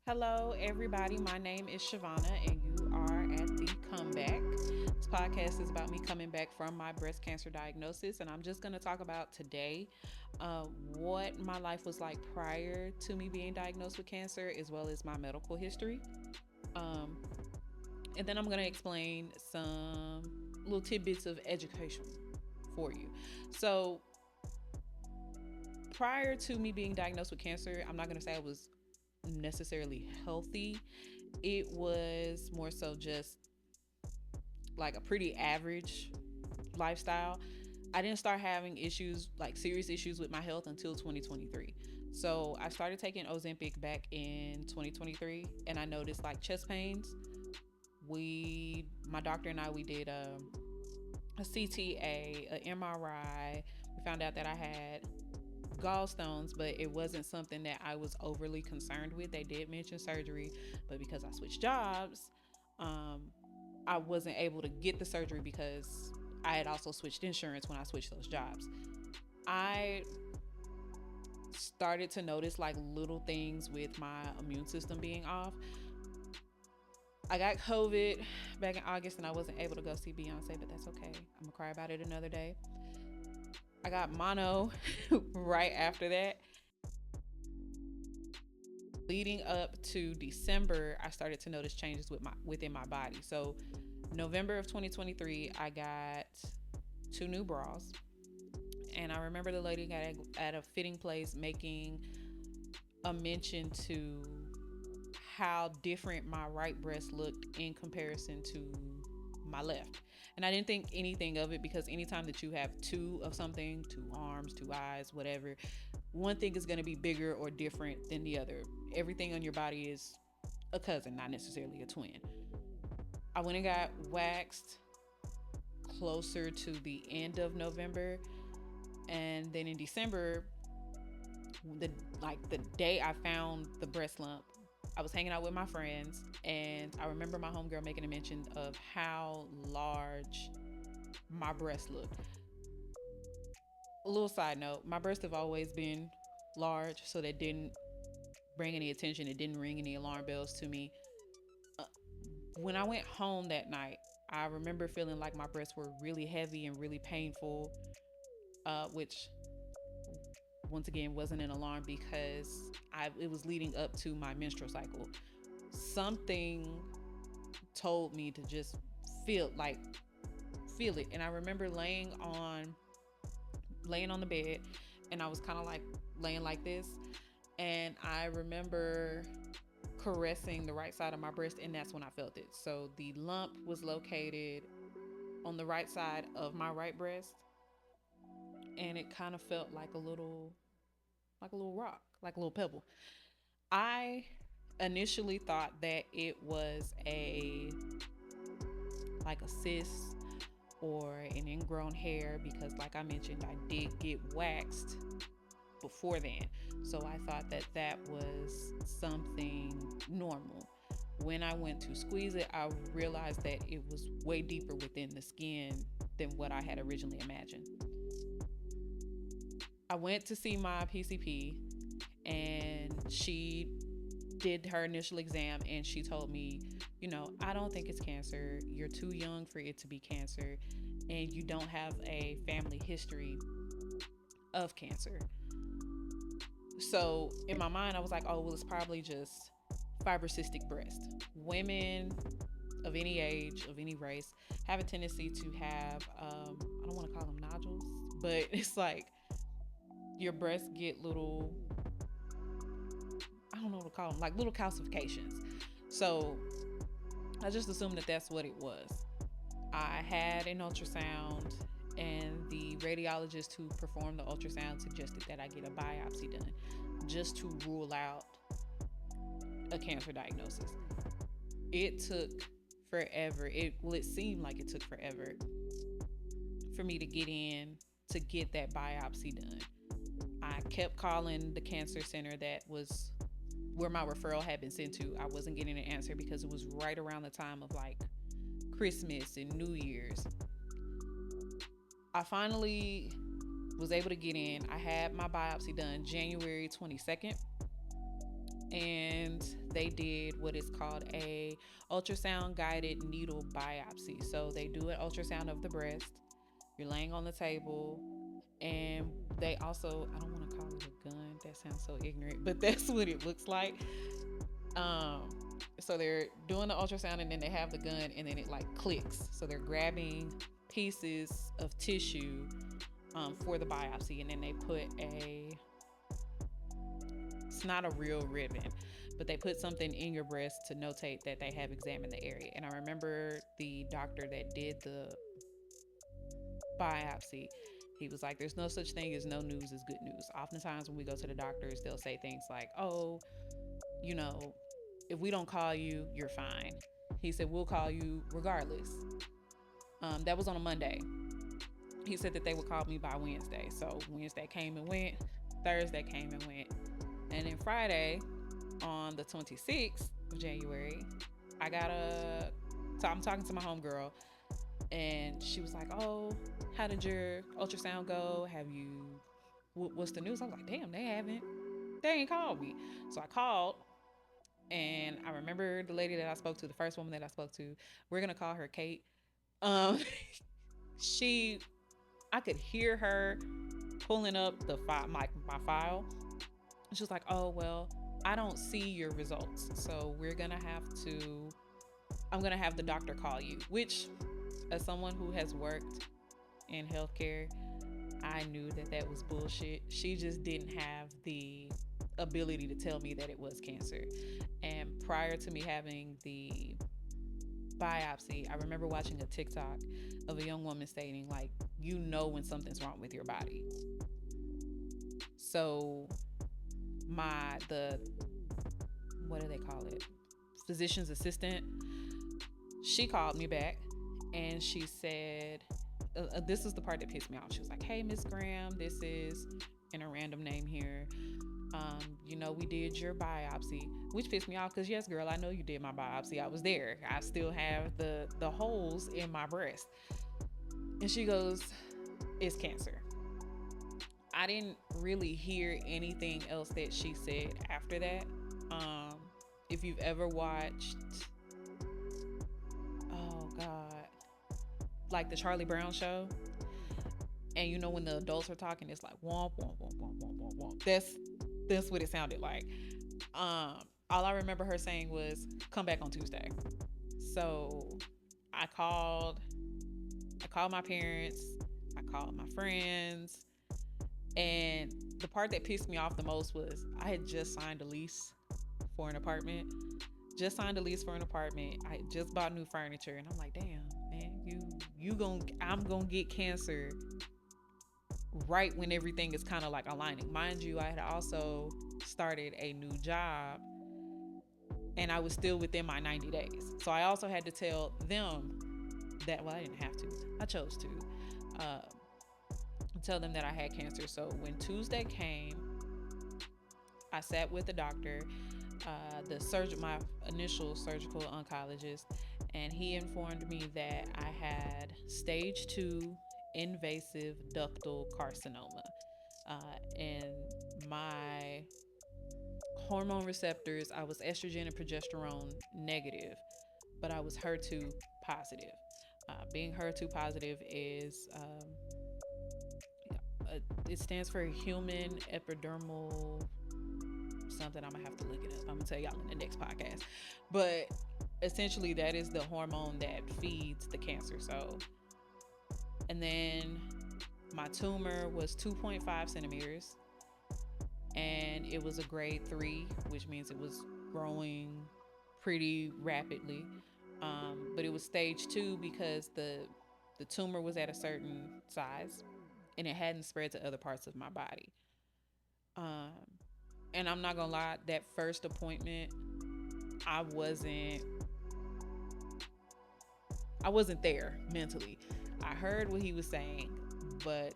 Hello, everybody. My name is Shavona, and you are at the Comeback. This podcast is about me coming back from my breast cancer diagnosis, and I'm just going to talk about today what my life was like prior to me being diagnosed with cancer, as well as my medical history. Um, and then I'm going to explain some little tidbits of education for you. So, prior to me being diagnosed with cancer, I'm not going to say I was necessarily healthy. It was more so just like a pretty average lifestyle. I didn't start having issues, like serious issues with my health until 2023. So I started taking Ozempic back in 2023 and I noticed like chest pains. My doctor and I, we did a CTA, a MRI. We found out that I had gallstones, but it wasn't something that I was overly concerned with. They did mention surgery, but because I switched jobs, um, I wasn't able to get the surgery because I had also switched insurance when I switched those jobs. I started to notice like little things with my immune system being off. I got COVID back in August and I wasn't able to go see Beyonce, but that's okay. I'm gonna cry about it another day. I got mono right after that. Leading up to December, I started to notice changes within my body. So November of 2023, I got two new bras. And I remember the lady at a fitting place making a mention to how different my right breast looked in comparison to my left. And I didn't think anything of it because anytime that you have two of something, two arms, two eyes, whatever, one thing is going to be bigger or different than the other. Everything on your body is a cousin, not necessarily a twin. I went and got waxed closer to the end of November, and then in December, the day I found the breast lump, I was hanging out with my friends, and I remember my homegirl making a mention of how large my breast looked. A little side note: my breasts have always been large, so that didn't bring any attention. It didn't ring any alarm bells to me. Uh, when I went home that night, I remember feeling like my breasts were really heavy and really painful, which once again wasn't an alarm because it was leading up to my menstrual cycle. Something told me to just feel like feel it, and I remember laying on the bed, and I was kind of like laying like this, and I remember caressing the right side of my breast, and that's when I felt it. So the lump was located on the right side of my right breast, and it kind of felt like a little rock, like a little pebble. I initially thought that it was a like a cyst or an ingrown hair because like I mentioned, I did get waxed before then. So I thought that that was something normal. When I went to squeeze it, I realized that it was way deeper within the skin than what I had originally imagined. I went to see my PCP and she did her initial exam and she told me, I don't think it's cancer. You're too young for it to be cancer and you don't have a family history of cancer. So in my mind, I was like, oh, well, it's probably just fibrocystic breast. Women of any age, of any race, have a tendency to have, I don't want to call them nodules, but it's like your breasts get little, I don't know what to call them, like little calcifications. So I just assumed that that's what it was. I had an ultrasound, and the radiologist who performed the ultrasound suggested that I get a biopsy done just to rule out a cancer diagnosis. It took forever. It seemed like it took forever for me to get in to get that biopsy done. I kept calling the cancer center that was where my referral had been sent to. I wasn't getting an answer because it was right around the time of like Christmas and New Year's. I finally was able to get in. I had my biopsy done January 22nd. and they did what is called a ultrasound guided needle biopsy. So they do an ultrasound of the breast. You're laying on the table, and they also, I don't want to call it a gun. That sounds so ignorant, but that's what it looks like. Um, so they're doing the ultrasound, and then they have the gun, and then it like clicks. So they're grabbing pieces of tissue for the biopsy, and then they put a, it's not a real ribbon, but they put something in your breast to notate that they have examined the area. And I remember the doctor that did the biopsy, he was like, there's no such thing as no news is good news. Oftentimes when we go to the doctors, they'll say things like, oh, you know, if we don't call you, you're fine. He said, we'll call you regardless. That was on a Monday. He said that they would call me by Wednesday. So Wednesday came and went, Thursday came and went. And then Friday, on the 26th of January, I got a, so I'm talking to my homegirl, and she was like, oh, how did your ultrasound go? Have you, what's the news? I was like, damn, they ain't called me. So I called, and I remember the lady that I spoke to, the first woman that I spoke to, we're going to call her Kate. Um, she, I could hear her pulling up the my file. She was like, oh, well, I don't see your results. So I'm going to have the doctor call you, which, as someone who has worked in healthcare, I knew that that was bullshit. She just didn't have the ability to tell me that it was cancer. And prior to me having the biopsy, I remember watching a TikTok of a young woman stating, like, you know when something's wrong with your body. So the what do they call it? Physician's assistant, she called me back, and she said, this is the part that pissed me off. She was like, hey, Miss Graham, this is, in a random name here, we did your biopsy, which pissed me off because, yes, girl, I know you did my biopsy. I was there. I still have the holes in my breast. And she goes, it's cancer. I didn't really hear anything else that she said after that. If you've ever watched, oh God, like the Charlie Brown show, and when the adults are talking, it's like womp womp womp womp womp womp womp. That's what it sounded like. All I remember her saying was, "Come back on Tuesday." So I called my parents, I called my friends, and the part that pissed me off the most was I had just signed a lease for an apartment. I had just bought new furniture, and I'm like, damn, man, I'm gonna get cancer right when everything is kind of like aligning. Mind you, I had also started a new job, and I was still within my 90 days. So I also had to tell them that, well, I didn't have to, I chose to tell them that I had cancer. So when Tuesday came, I sat with the doctor, my initial surgical oncologist, and he informed me that I had stage 2 invasive ductal carcinoma. And my hormone receptors, I was estrogen and progesterone negative, but I was HER2 positive. Being HER2 positive is, it stands for human epidermal something. I'm gonna have to look it up. I'm gonna tell y'all in the next podcast. But essentially, that is the hormone that feeds the cancer. So, and then my tumor was 2.5 centimeters, and it was a grade 3, which means it was growing pretty rapidly. But it was stage 2 because the tumor was at a certain size, and it hadn't spread to other parts of my body. Um, and I'm not gonna lie, that first appointment, I wasn't there mentally. I heard what he was saying, but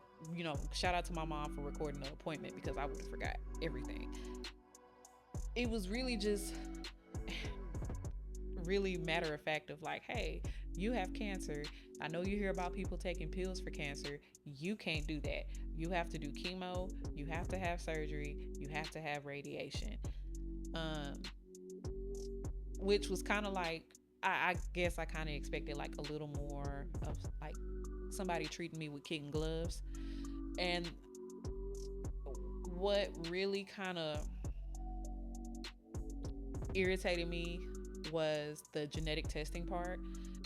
shout out to my mom for recording the appointment because I would have forgot everything. It was really just really matter of fact of like, hey, you have cancer. I know you hear about people taking pills for cancer. You can't do that. You have to do chemo. You have to have surgery. You have to have radiation. um, which was kind of like, I guess I kind of expected like a little more of like somebody treating me with kid gloves. And what really kind of irritated me was the genetic testing part,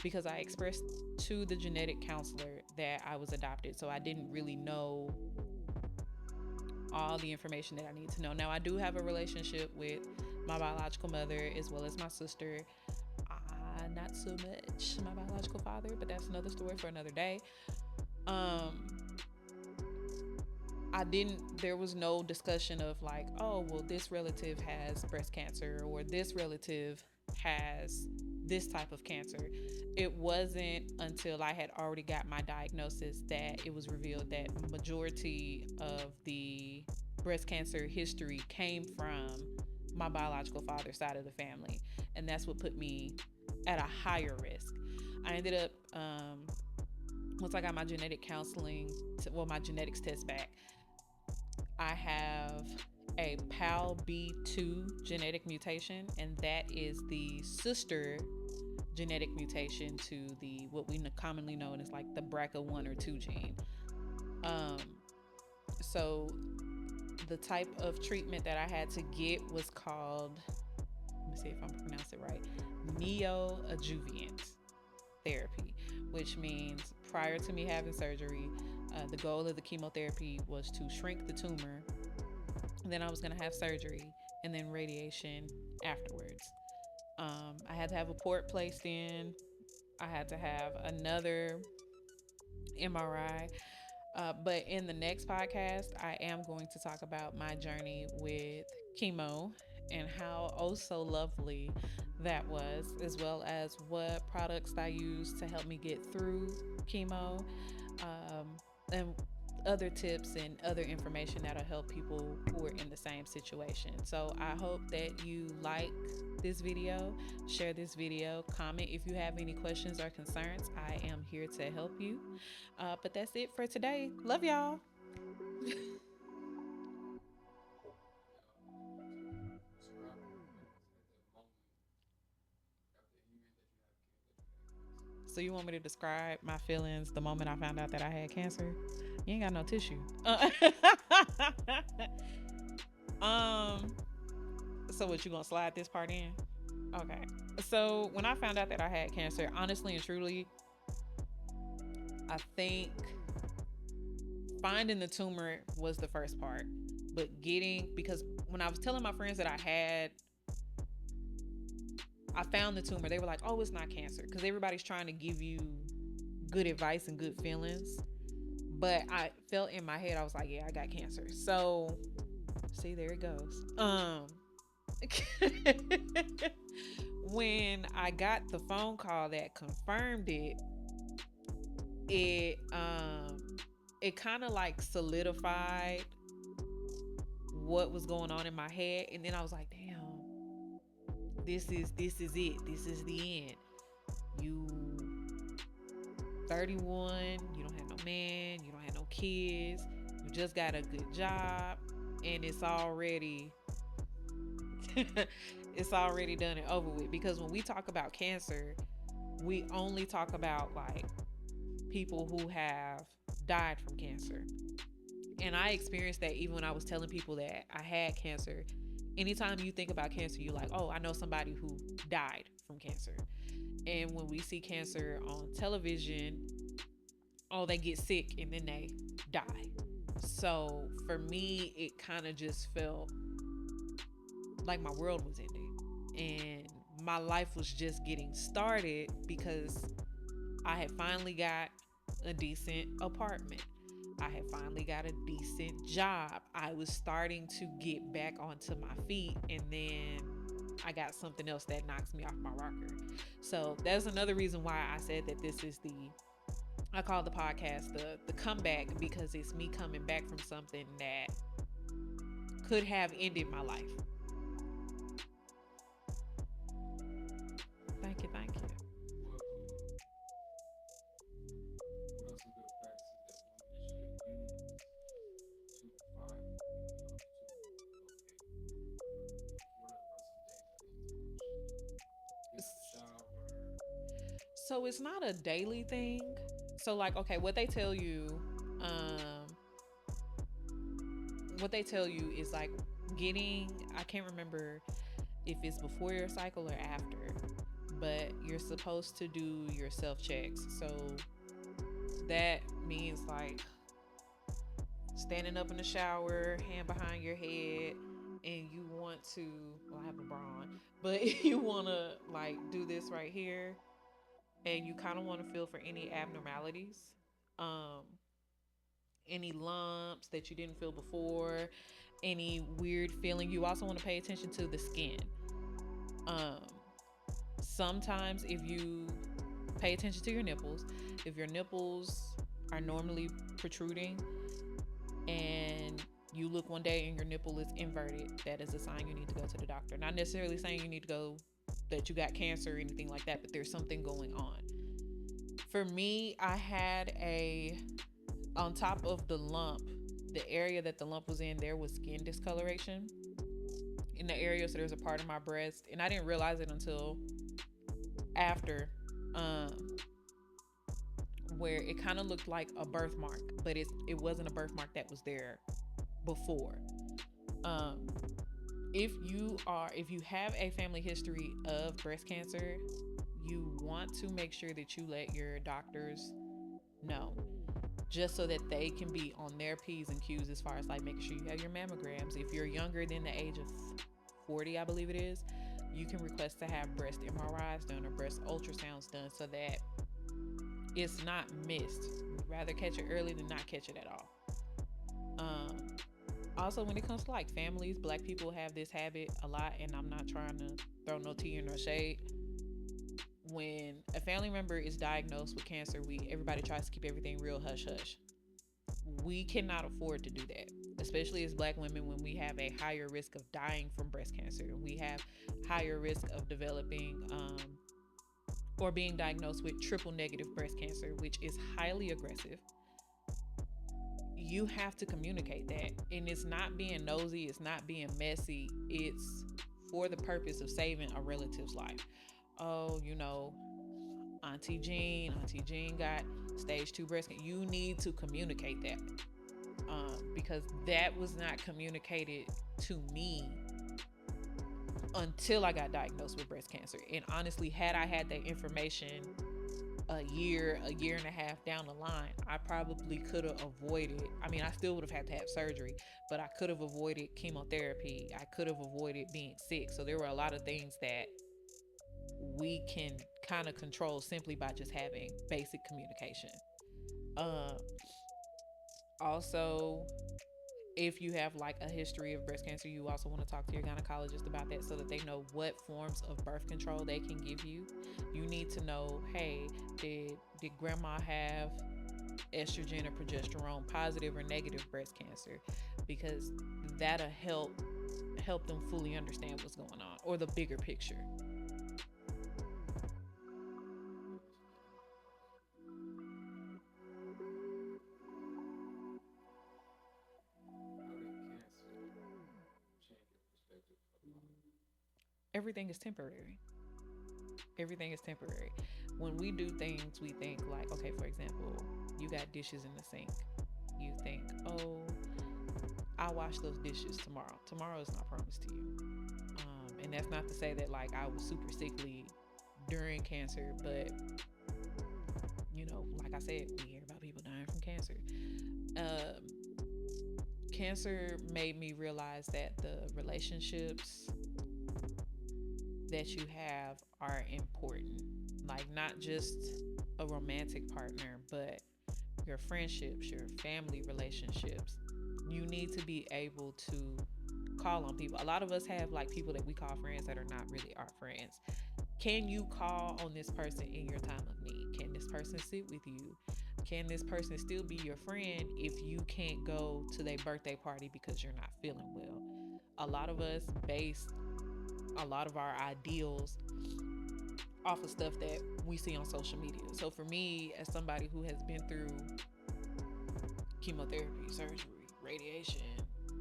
because I expressed to the genetic counselor that I was adopted. So I didn't really know all the information that I need to know. Now, I do have a relationship with my biological mother as well as my sister. Not so much my biological father, but that's another story for another day. Um, there was no discussion of like, oh, well, this relative has breast cancer or this relative has this type of cancer. It wasn't until I had already got my diagnosis that it was revealed that majority of the breast cancer history came from my biological father's side of the family. And that's what put me at a higher risk. I ended up, once I got my genetic counseling, my genetics test back, I have a PAL B2 genetic mutation, and that is the sister genetic mutation to the what we commonly known as like the BRCA1 or 2 gene. Um, so the type of treatment that I had to get was called, let me see if I'm pronouncing it right, neoadjuvant therapy, which means prior to me having surgery, the goal of the chemotherapy was to shrink the tumor. And then I was going to have surgery and then radiation afterwards. I had to have a port placed in. I had to have another MRI. But in the next podcast, I am going to talk about my journey with chemo and how oh so lovely that was, as well as what products I used to help me get through chemo, and other tips and other information that'll help people who are in the same situation. So I hope that you like this video, share this video, comment if you have any questions or concerns. I am here to help you. But that's it for today. Love y'all. So you want me to describe my feelings the moment I found out that I had cancer? You ain't got no tissue. um. So what, you gonna slide this part in? Okay. So when I found out that I had cancer, honestly and truly, I think finding the tumor was the first part. But because when I was telling my friends that I found the tumor, they were like, oh, it's not cancer. Because everybody's trying to give you good advice and good feelings. But I felt in my head, I was like, yeah, I got cancer. So, see, there it goes. When I got the phone call that confirmed it, it it kind of like solidified what was going on in my head, and then I was like, damn, this is it. This is the end. You 31, you don't have no man, you don't have no kids, you just got a good job, and it's already it's already done and over with. Because when we talk about cancer, we only talk about like people who have died from cancer. And I experienced that even when I was telling people that I had cancer. Anytime you think about cancer, you're like, oh, I know somebody who died from cancer. And when we see cancer on television, oh, they get sick and then they die. So for me, it kind of just felt like my world was ending. And my life was just getting started because I had finally got a decent apartment. I had finally got a decent job. I was starting to get back onto my feet, and then I got something else that knocks me off my rocker. So that's another reason why I said that this is I call the podcast the comeback, because it's me coming back from something that could have ended my life. Thank you, thank you. So it's not a daily thing. So like, okay, um, what they tell you is like getting. I can't remember if it's before your cycle or after, but you're supposed to do your self checks. So that means like standing up in the shower, hand behind your head, and you want to, well, I have a bra on, but you want to like do this right here, and you kind of want to feel for any abnormalities, um, any lumps that you didn't feel before, any weird feeling. You also want to pay attention to the skin. Um, Sometimes if you pay attention to your nipples, if your nipples are normally protruding and you look one day and your nipple is inverted, that is a sign you need to go to the doctor. Not necessarily saying you need to go that you got cancer or anything like that, but there's something going on. For me, I had on top of the lump, the area that the lump was in, there was skin discoloration in the area. So there's a part of my breast, and I didn't realize it until after, um, where it kind of looked like a birthmark, but it wasn't a birthmark that was there before. Um, if you have a family history of breast cancer, you want to make sure that you let your doctors know, just so that they can be on their P's and Q's as far as like making sure you have your mammograms. If you're younger than the age of 40, I believe it is, you can request to have breast MRIs done or breast ultrasounds done so that it's not missed. We'd rather catch it early than not catch it at all. Also, when it comes to like families, black people have this habit a lot, and I'm not trying to throw no tea or no shade. When a family member is diagnosed with cancer, everybody tries to keep everything real hush hush. We cannot afford to do that, especially as black women, when we have a higher risk of dying from breast cancer. We have higher risk of developing or being diagnosed with triple negative breast cancer, which is highly aggressive. You have to communicate that, and it's not being nosy, it's not being messy, it's for the purpose of saving a relative's life. Oh, Auntie Jean got stage 2 breast cancer. You need to communicate that, because that was not communicated to me until I got diagnosed with breast cancer. And honestly, had I had that information a year and a half down the line, I probably could have avoided. I mean, I still would have had to have surgery, but I could have avoided chemotherapy. I could have avoided being sick. So there were a lot of things that we can kind of control simply by just having basic communication. Um, Also, if you have like a history of breast cancer, you also want to talk to your gynecologist about that so that they know what forms of birth control they can give you. You need to know, hey, did grandma have estrogen or progesterone positive or negative breast cancer? Because that'll help them fully understand what's going on, or the bigger picture. Everything is temporary. Everything is temporary. When we do things, we think like, okay, for example, you got dishes in the sink. You think, oh, I'll wash those dishes tomorrow. Tomorrow is not promised to you. And that's not to say that like I was super sickly during cancer, but like I said, we hear about people dying from cancer. Cancer made me realize that the relationships that you have are important. Like, not just a romantic partner, but your friendships, your family relationships. You need to be able to call on people. A lot of us have like people that we call friends that are not really our friends. Can you call on this person in your time of need? Can this person sit with you? Can this person still be your friend if you can't go to their birthday party because you're not feeling well? A lot of us base a lot of our ideals off of stuff that we see on social media. So for me, as somebody who has been through chemotherapy, surgery, radiation,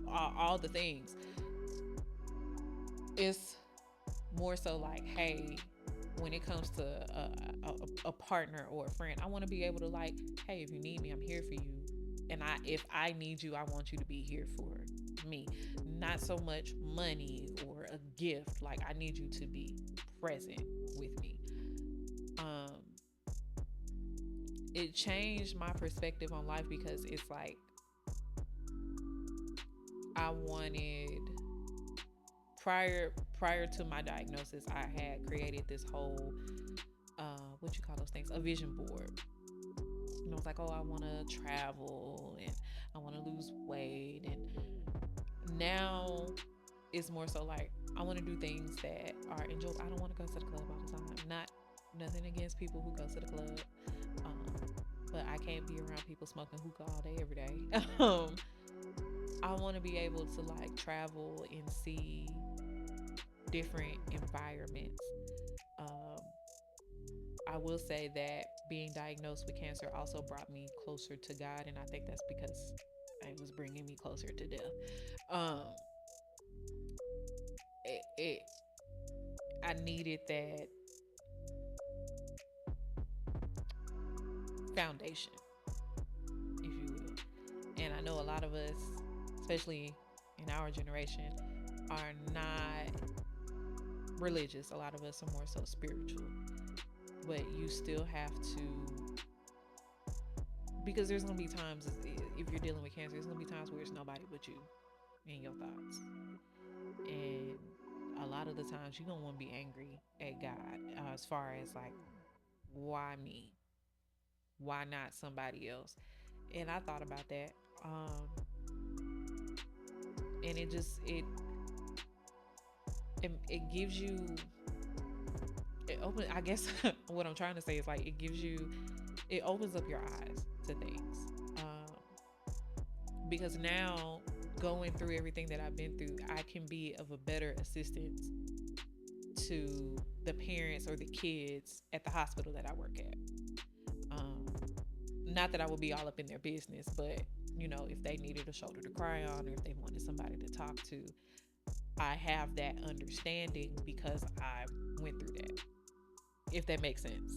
all the things, it's more so like, hey, when it comes to a partner or a friend, I want to be able to like, hey, if you need me, I'm here for you. And if I need you, I want you to be here for me. Not so much money or a gift. Like, I need you to be present with me. Um, it changed my perspective on life because it's like I wanted prior to my diagnosis, I had created this whole what you call those things, a vision board. And I was like, oh, I want to travel and I want to lose weight. And now it's more so like I want to do things that are enjoyable. I don't want to go to the club all the time. Not nothing against people who go to the club, um, but I can't be around people smoking hookah all day every day. I want to be able to like travel and see different environments. Um, I will say that being diagnosed with cancer also brought me closer to God, and I think that's because it was bringing me closer to death. Um, it I needed that foundation, if you will. And I know a lot of us, especially in our generation, are not religious. A lot of us are more so spiritual. But you still have to, because there's going to be times, if you're dealing with cancer, there's going to be times where it's nobody but you and your thoughts. And a lot of the times you're going to want to be angry at God, as far as like, why me? Why not somebody else? And I thought about that. And it gives you, it open, I guess what I'm trying to say is like, it opens up your eyes to things. Because now, going through everything that I've been through, I can be of a better assistance to the parents or the kids at the hospital that I work at. Not that I would be all up in their business, but if they needed a shoulder to cry on or if they wanted somebody to talk to, I have that understanding because I went through that, if that makes sense.